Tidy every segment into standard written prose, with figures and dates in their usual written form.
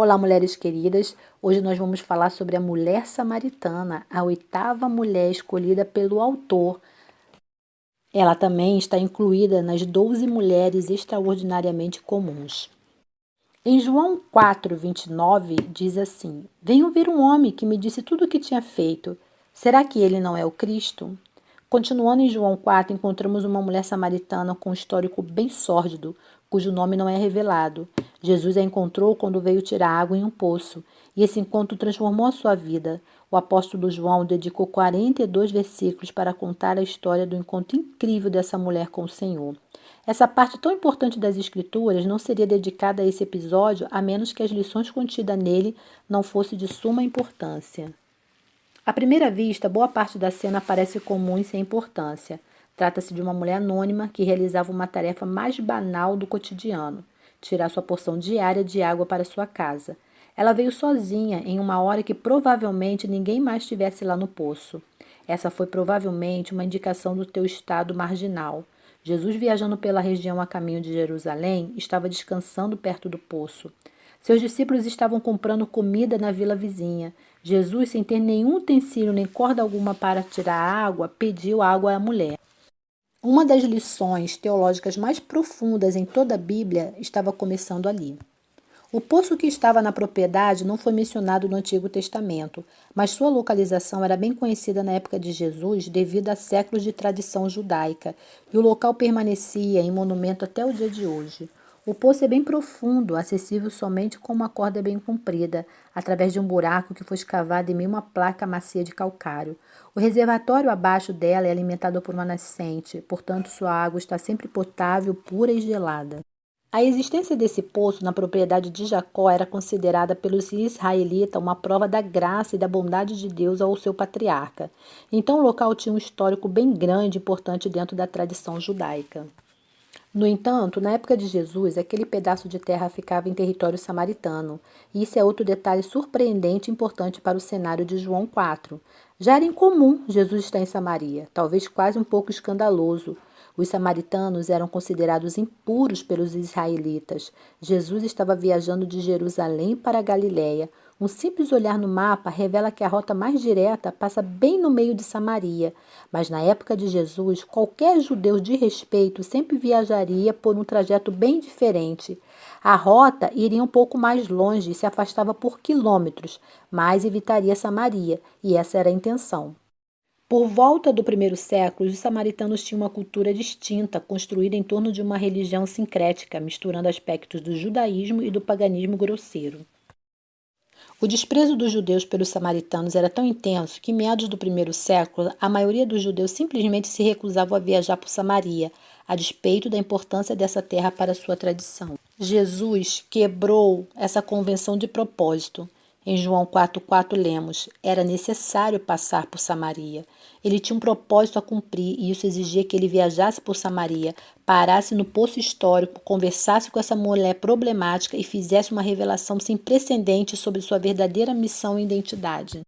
Olá, mulheres queridas. Hoje nós vamos falar sobre a mulher samaritana, a oitava mulher escolhida pelo autor. Ela também está incluída nas 12 mulheres extraordinariamente comuns. Em João 4:29 diz assim: Venho ver um homem que me disse tudo o que tinha feito. Será que ele não é o Cristo? Continuando em João 4, encontramos uma mulher samaritana com um histórico bem sórdido, cujo nome não é revelado. Jesus a encontrou quando veio tirar água em um poço, e esse encontro transformou a sua vida. O apóstolo João dedicou 42 versículos para contar a história do encontro incrível dessa mulher com o Senhor. Essa parte tão importante das Escrituras não seria dedicada a esse episódio a menos que as lições contidas nele não fossem de suma importância. À primeira vista, boa parte da cena parece comum e sem importância. Trata-se de uma mulher anônima que realizava uma tarefa mais banal do cotidiano: tirar sua porção diária de água para sua casa. Ela veio sozinha em uma hora que provavelmente ninguém mais estivesse lá no poço. Essa foi provavelmente uma indicação do teu estado marginal. Jesus, viajando pela região a caminho de Jerusalém, estava descansando perto do poço. Seus discípulos estavam comprando comida na vila vizinha. Jesus, sem ter nenhum utensílio nem corda alguma para tirar água, pediu água à mulher. Uma das lições teológicas mais profundas em toda a Bíblia estava começando ali. O poço que estava na propriedade não foi mencionado no Antigo Testamento, mas sua localização era bem conhecida na época de Jesus devido a séculos de tradição judaica, e o local permanecia em monumento até o dia de hoje. O poço é bem profundo, acessível somente com uma corda bem comprida, através de um buraco que foi escavado em meio a uma placa macia de calcário. O reservatório abaixo dela é alimentado por uma nascente, portanto sua água está sempre potável, pura e gelada. A existência desse poço na propriedade de Jacó era considerada pelos israelitas uma prova da graça e da bondade de Deus ao seu patriarca. Então o local tinha um histórico bem grande e importante dentro da tradição judaica. No entanto, na época de Jesus, aquele pedaço de terra ficava em território samaritano, e isso é outro detalhe surpreendente e importante para o cenário de João 4. Já era incomum Jesus estar em Samaria, talvez quase um pouco escandaloso. Os samaritanos eram considerados impuros pelos israelitas. Jesus estava viajando de Jerusalém para a Galiléia. Um simples olhar no mapa revela que a rota mais direta passa bem no meio de Samaria. Mas na época de Jesus, qualquer judeu de respeito sempre viajaria por um trajeto bem diferente. A rota iria um pouco mais longe e se afastava por quilômetros, mas evitaria Samaria, e essa era a intenção. Por volta do primeiro século, os samaritanos tinham uma cultura distinta, construída em torno de uma religião sincrética, misturando aspectos do judaísmo e do paganismo grosseiro. O desprezo dos judeus pelos samaritanos era tão intenso que, em meados do primeiro século, a maioria dos judeus simplesmente se recusavam a viajar por Samaria, a despeito da importância dessa terra para sua tradição. Jesus quebrou essa convenção de propósito. Em João 4,4 lemos: era necessário passar por Samaria. Ele tinha um propósito a cumprir e isso exigia que ele viajasse por Samaria, parasse no poço histórico, conversasse com essa mulher problemática e fizesse uma revelação sem precedentes sobre sua verdadeira missão e identidade.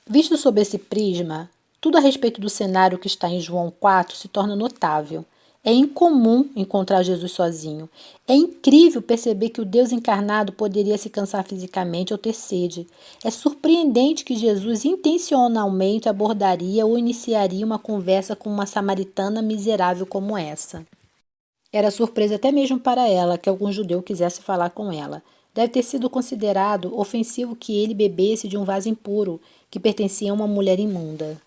Visto sob esse prisma, tudo a respeito do cenário que está em João 4 se torna notável. É incomum encontrar Jesus sozinho. É incrível perceber que o Deus encarnado poderia se cansar fisicamente ou ter sede. É surpreendente que Jesus intencionalmente abordaria ou iniciaria uma conversa com uma samaritana miserável como essa. Era surpresa até mesmo para ela que algum judeu quisesse falar com ela. Deve ter sido considerado ofensivo que ele bebesse de um vaso impuro, que pertencia a uma mulher imunda.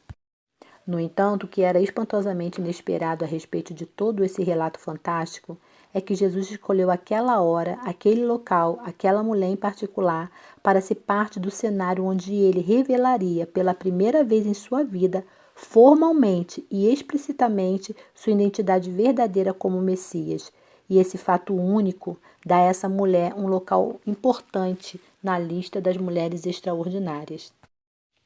No entanto, o que era espantosamente inesperado a respeito de todo esse relato fantástico é que Jesus escolheu aquela hora, aquele local, aquela mulher em particular, para ser parte do cenário onde ele revelaria pela primeira vez em sua vida, formalmente e explicitamente, sua identidade verdadeira como Messias. E esse fato único dá a essa mulher um local importante na lista das mulheres extraordinárias.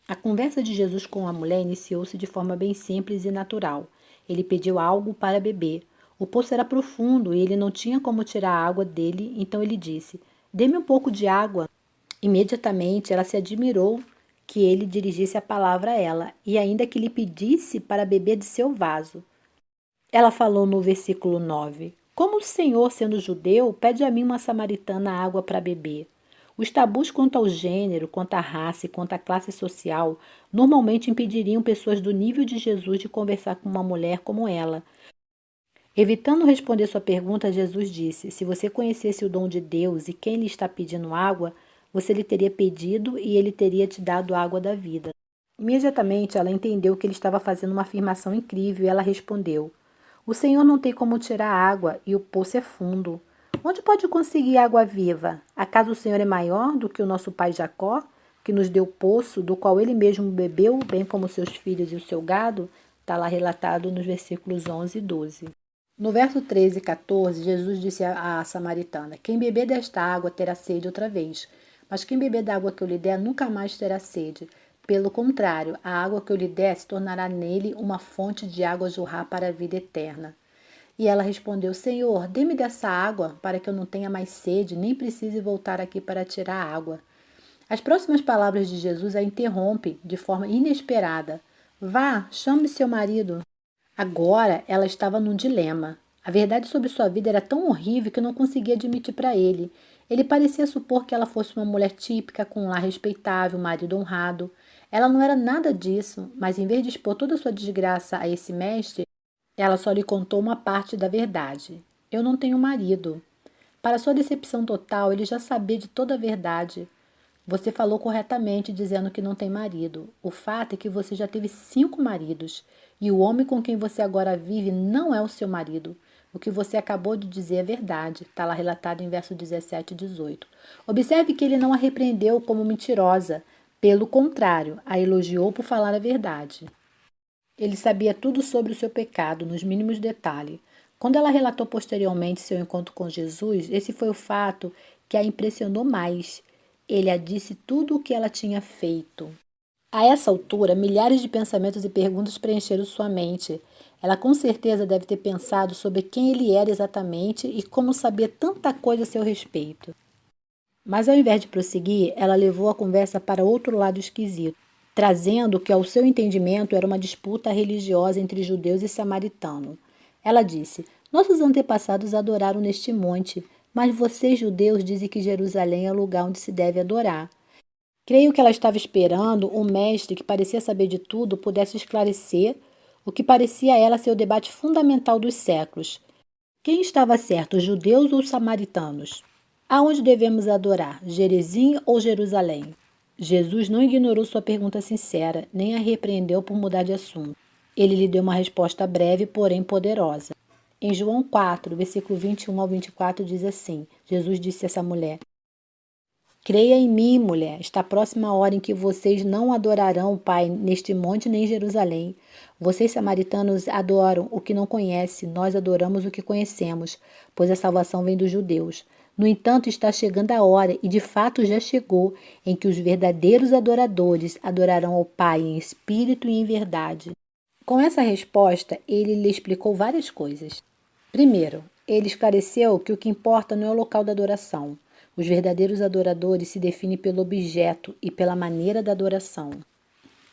A conversa de Jesus com a mulher iniciou-se de forma bem simples e natural. Ele pediu algo para beber. O poço era profundo e ele não tinha como tirar a água dele, então ele disse: "Dê-me um pouco de água." Imediatamente ela se admirou que ele dirigisse a palavra a ela e ainda que lhe pedisse para beber de seu vaso. Ela falou no versículo 9: "Como o Senhor, sendo judeu, pede a mim, uma samaritana, água para beber?" Os tabus quanto ao gênero, quanto à raça e quanto à classe social normalmente impediriam pessoas do nível de Jesus de conversar com uma mulher como ela. Evitando responder sua pergunta, Jesus disse: se você conhecesse o dom de Deus e quem lhe está pedindo água, você lhe teria pedido e ele teria te dado a água da vida. Imediatamente ela entendeu que ele estava fazendo uma afirmação incrível e ela respondeu: o Senhor não tem como tirar água e o poço é fundo. Onde pode conseguir água viva? Acaso o Senhor é maior do que o nosso pai Jacó, que nos deu o poço, do qual ele mesmo bebeu, bem como seus filhos e o seu gado? Está lá relatado nos versículos 11 e 12. No verso 13 e 14, Jesus disse à samaritana: quem beber desta água terá sede outra vez, mas quem beber da água que eu lhe der nunca mais terá sede. Pelo contrário, a água que eu lhe der se tornará nele uma fonte de água a jorrar para a vida eterna. E ela respondeu: Senhor, dê-me dessa água, para que eu não tenha mais sede, nem precise voltar aqui para tirar a água. As próximas palavras de Jesus a interrompem de forma inesperada. Vá, chame seu marido. Agora ela estava num dilema. A verdade sobre sua vida era tão horrível que não conseguia admitir para ele. Ele parecia supor que ela fosse uma mulher típica, com um lar respeitável, um marido honrado. Ela não era nada disso, mas em vez de expor toda a sua desgraça a esse mestre, ela só lhe contou uma parte da verdade. Eu não tenho marido. Para sua decepção total, ele já sabia de toda a verdade. Você falou corretamente dizendo que não tem marido. O fato é que você já teve 5 maridos. E o homem com quem você agora vive não é o seu marido. O que você acabou de dizer é verdade. Está lá relatado em versos 17 e 18. Observe que ele não a repreendeu como mentirosa. Pelo contrário, a elogiou por falar a verdade. Ele sabia tudo sobre o seu pecado, nos mínimos detalhes. Quando ela relatou posteriormente seu encontro com Jesus, esse foi o fato que a impressionou mais. Ele a disse tudo o que ela tinha feito. A essa altura, milhares de pensamentos e perguntas preencheram sua mente. Ela com certeza deve ter pensado sobre quem ele era exatamente e como sabia tanta coisa a seu respeito. Mas ao invés de prosseguir, ela levou a conversa para outro lado esquisito, trazendo que ao seu entendimento era uma disputa religiosa entre judeus e samaritanos. Ela disse: nossos antepassados adoraram neste monte, mas vocês judeus dizem que Jerusalém é o lugar onde se deve adorar. Creio que ela estava esperando o mestre, que parecia saber de tudo, pudesse esclarecer o que parecia a ela ser o debate fundamental dos séculos. Quem estava certo, os judeus ou os samaritanos? Aonde devemos adorar, Gerizim ou Jerusalém? Jesus não ignorou sua pergunta sincera, nem a repreendeu por mudar de assunto. Ele lhe deu uma resposta breve, porém poderosa. Em João 4, versículo 21 ao 24, diz assim: Jesus disse a essa mulher: creia em mim, mulher, está próxima a hora em que vocês não adorarão o Pai neste monte nem em Jerusalém. Vocês, samaritanos, adoram o que não conhecem, nós adoramos o que conhecemos, pois a salvação vem dos judeus. No entanto, está chegando a hora, e de fato já chegou, em que os verdadeiros adoradores adorarão ao Pai em espírito e em verdade. Com essa resposta, ele lhe explicou várias coisas. Primeiro, ele esclareceu que o que importa não é o local da adoração. Os verdadeiros adoradores se definem pelo objeto e pela maneira da adoração.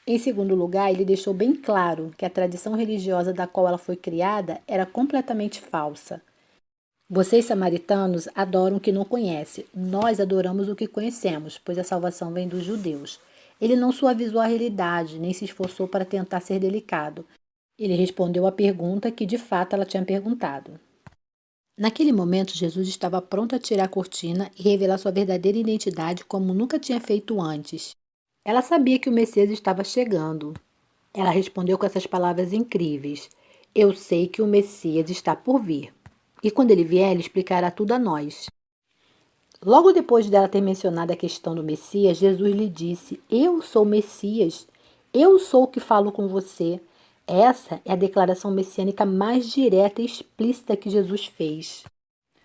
Em segundo lugar, ele deixou bem claro que a tradição religiosa da qual ela foi criada era completamente falsa. Vocês, samaritanos, adoram o que não conhecem. Nós adoramos o que conhecemos, pois a salvação vem dos judeus. Ele não suavizou a realidade, nem se esforçou para tentar ser delicado. Ele respondeu à pergunta que, de fato, ela tinha perguntado. Naquele momento, Jesus estava pronto a tirar a cortina e revelar sua verdadeira identidade como nunca tinha feito antes. Ela sabia que o Messias estava chegando. Ela respondeu com essas palavras incríveis: eu sei que o Messias está por vir. E quando ele vier, ele explicará tudo a nós. Logo depois dela ter mencionado a questão do Messias, Jesus lhe disse: eu sou o Messias. Eu sou o que falo com você. Essa é a declaração messiânica mais direta e explícita que Jesus fez.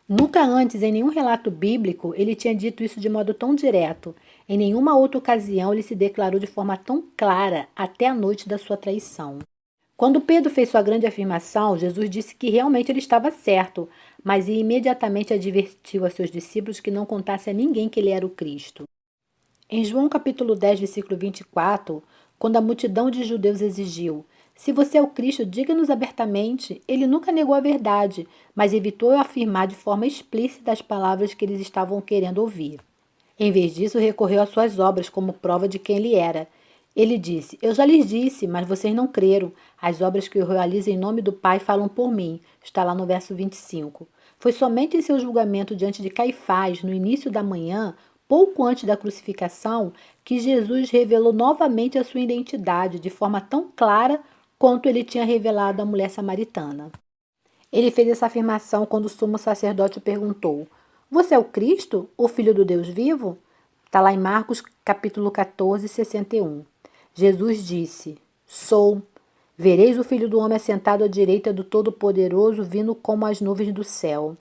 Nunca antes, em nenhum relato bíblico, ele tinha dito isso de modo tão direto. Em nenhuma outra ocasião ele se declarou de forma tão clara até a noite da sua traição. Quando Pedro fez sua grande afirmação, Jesus disse que realmente ele estava certo, mas imediatamente advertiu a seus discípulos que não contasse a ninguém que ele era o Cristo. Em João capítulo 10, versículo 24, quando a multidão de judeus exigiu: se você é o Cristo, diga-nos abertamente, ele nunca negou a verdade, mas evitou afirmar de forma explícita as palavras que eles estavam querendo ouvir. Em vez disso, recorreu às suas obras como prova de quem ele era. Ele disse: Eu já lhes disse, mas vocês não creram. As obras que eu realizo em nome do Pai falam por mim. Está lá no verso 25. Foi somente em seu julgamento diante de Caifás, no início da manhã, pouco antes da crucificação, que Jesus revelou novamente a sua identidade, de forma tão clara quanto ele tinha revelado à mulher samaritana. Ele fez essa afirmação quando o sumo sacerdote o perguntou: Você é o Cristo, o Filho do Deus vivo? Está lá em Marcos capítulo 14, 61. Jesus disse: Sou. Vereis o Filho do Homem assentado à direita do Todo-Poderoso, vindo como as nuvens do céu.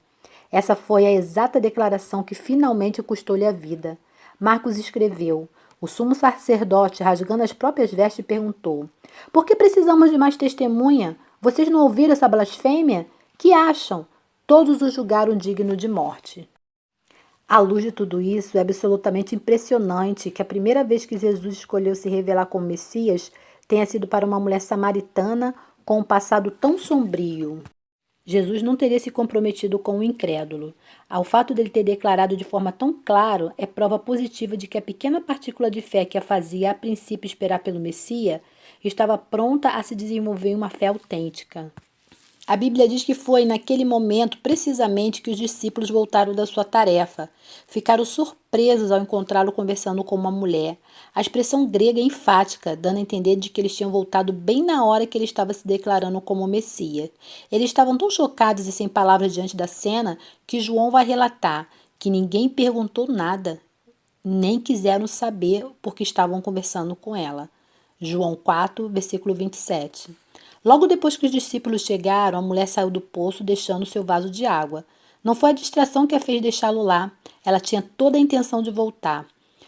Essa foi a exata declaração que finalmente custou-lhe a vida. Marcos escreveu: O sumo sacerdote, rasgando as próprias vestes, perguntou: Por que precisamos de mais testemunha? Vocês não ouviram essa blasfêmia? Que acham? Todos o julgaram digno de morte. À luz de tudo isso, é absolutamente impressionante que a primeira vez que Jesus escolheu se revelar como Messias tenha sido para uma mulher samaritana com um passado tão sombrio. Jesus não teria se comprometido com o incrédulo. Ao fato dele ter declarado de forma tão clara, é prova positiva de que a pequena partícula de fé que a fazia a princípio esperar pelo Messias estava pronta a se desenvolver em uma fé autêntica. A Bíblia diz que foi naquele momento, precisamente, que os discípulos voltaram da sua tarefa. Ficaram surpresos ao encontrá-lo conversando com uma mulher. A expressão grega é enfática, dando a entender de que eles tinham voltado bem na hora que ele estava se declarando como Messias. Eles estavam tão chocados e sem palavras diante da cena que João vai relatar que ninguém perguntou nada, nem quiseram saber porque estavam conversando com ela. João 4, versículo 27. Logo depois que os discípulos chegaram, a mulher saiu do poço deixando seu vaso de água. Não foi a distração que a fez deixá-lo lá. Ela tinha toda a intenção de voltar.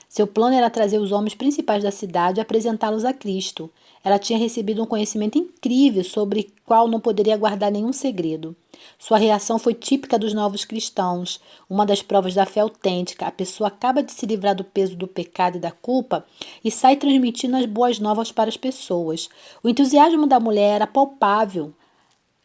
Seu plano era trazer os homens principais da cidade e apresentá-los a Cristo. Ela tinha recebido um conhecimento incrível sobre o qual não poderia guardar nenhum segredo. Sua reação foi típica dos novos cristãos. Uma das provas da fé autêntica, a pessoa acaba de se livrar do peso do pecado e da culpa e sai transmitindo as boas novas para as pessoas. O entusiasmo da mulher era palpável.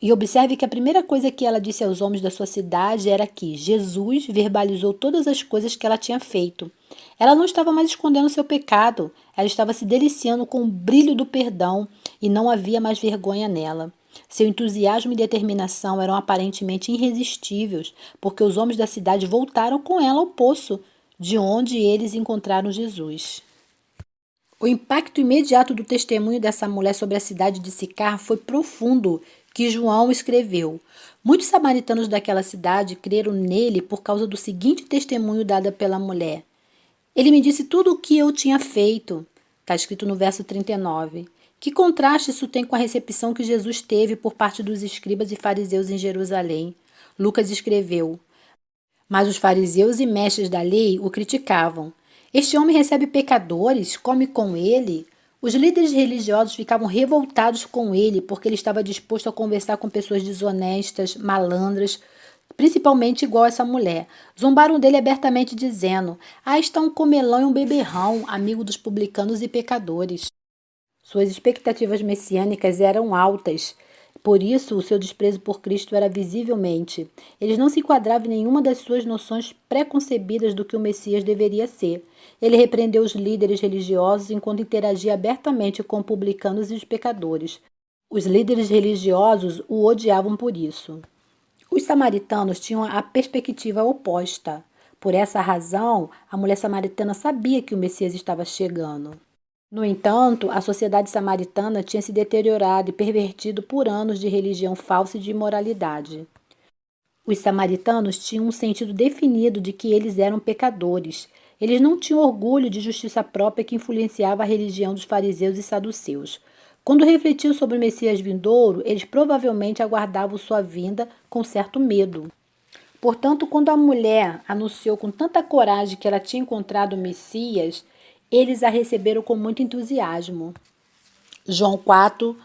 E observe que a primeira coisa que ela disse aos homens da sua cidade era que Jesus verbalizou todas as coisas que ela tinha feito. Ela não estava mais escondendo seu pecado, ela estava se deliciando com o brilho do perdão e não havia mais vergonha nela. Seu entusiasmo e determinação eram aparentemente irresistíveis, porque os homens da cidade voltaram com ela ao poço, de onde eles encontraram Jesus. O impacto imediato do testemunho dessa mulher sobre a cidade de Sicar foi profundo, que João escreveu. Muitos samaritanos daquela cidade creram nele por causa do seguinte testemunho dado pela mulher. Ele me disse tudo o que eu tinha feito. Está escrito no verso 39. Que contraste isso tem com a recepção que Jesus teve por parte dos escribas e fariseus em Jerusalém? Lucas escreveu. Mas os fariseus e mestres da lei o criticavam. Este homem recebe pecadores, come com ele. Os líderes religiosos ficavam revoltados com ele porque ele estava disposto a conversar com pessoas desonestas, malandras, principalmente igual essa mulher. Zombaram dele abertamente dizendo: está um comelão e um beberrão, amigo dos publicanos e pecadores. Suas expectativas messiânicas eram altas. Por isso, o seu desprezo por Cristo era visivelmente. Eles não se enquadravam em nenhuma das suas noções preconcebidas do que o Messias deveria ser. Ele repreendeu os líderes religiosos enquanto interagia abertamente com publicanos e os pecadores. Os líderes religiosos o odiavam por isso. Os samaritanos tinham a perspectiva oposta. Por essa razão, a mulher samaritana sabia que o Messias estava chegando. No entanto, a sociedade samaritana tinha se deteriorado e pervertido por anos de religião falsa e de imoralidade. Os samaritanos tinham um sentido definido de que eles eram pecadores. Eles não tinham orgulho de justiça própria que influenciava a religião dos fariseus e saduceus. Quando refletiam sobre o Messias vindouro, eles provavelmente aguardavam sua vinda com certo medo. Portanto, quando a mulher anunciou com tanta coragem que ela tinha encontrado o Messias, eles a receberam com muito entusiasmo. João 4,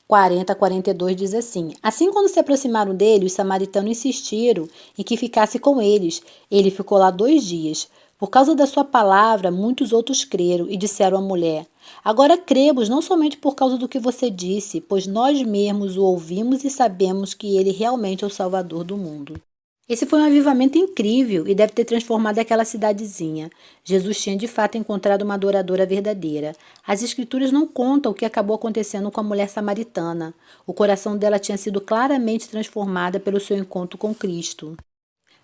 40 a 42 diz assim: Assim, quando se aproximaram dele, os samaritanos insistiram em que ficasse com eles. Ele ficou lá 2 dias. Por causa da sua palavra, muitos outros creram e disseram à mulher: Agora cremos, não somente por causa do que você disse, pois nós mesmos o ouvimos e sabemos que ele realmente é o Salvador do mundo. Esse foi um avivamento incrível e deve ter transformado aquela cidadezinha. Jesus tinha de fato encontrado uma adoradora verdadeira. As escrituras não contam o que acabou acontecendo com a mulher samaritana. O coração dela tinha sido claramente transformado pelo seu encontro com Cristo.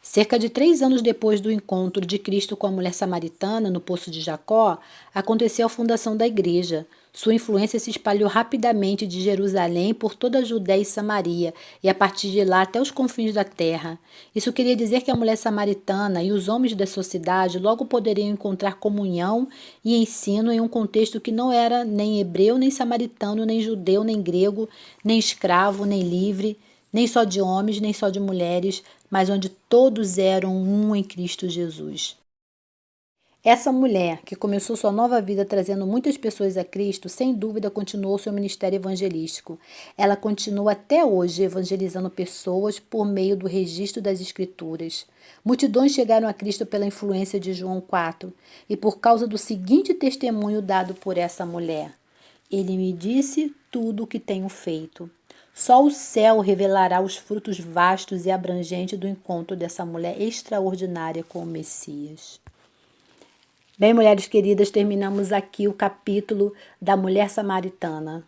Cerca de 3 anos depois do encontro de Cristo com a mulher samaritana no Poço de Jacó, aconteceu a fundação da igreja. Sua influência se espalhou rapidamente de Jerusalém por toda a Judéia e Samaria, e a partir de lá até os confins da terra. Isso queria dizer que a mulher samaritana e os homens da sociedade logo poderiam encontrar comunhão e ensino em um contexto que não era nem hebreu, nem samaritano, nem judeu, nem grego, nem escravo, nem livre, nem só de homens, nem só de mulheres, mas onde todos eram um em Cristo Jesus. Essa mulher, que começou sua nova vida trazendo muitas pessoas a Cristo, sem dúvida continuou seu ministério evangelístico. Ela continua até hoje evangelizando pessoas por meio do registro das Escrituras. Multidões chegaram a Cristo pela influência de João 4 e por causa do seguinte testemunho dado por essa mulher: Ele me disse tudo o que tenho feito. Só o céu revelará os frutos vastos e abrangentes do encontro dessa mulher extraordinária com o Messias. Bem, mulheres queridas, terminamos aqui o capítulo da mulher samaritana.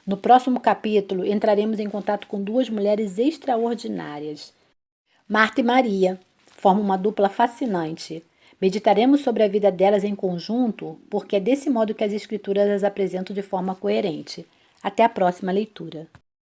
No próximo capítulo, entraremos em contato com duas mulheres extraordinárias. Marta e Maria formam uma dupla fascinante. Meditaremos sobre a vida delas em conjunto, porque é desse modo que as Escrituras as apresentam de forma coerente. Até a próxima leitura.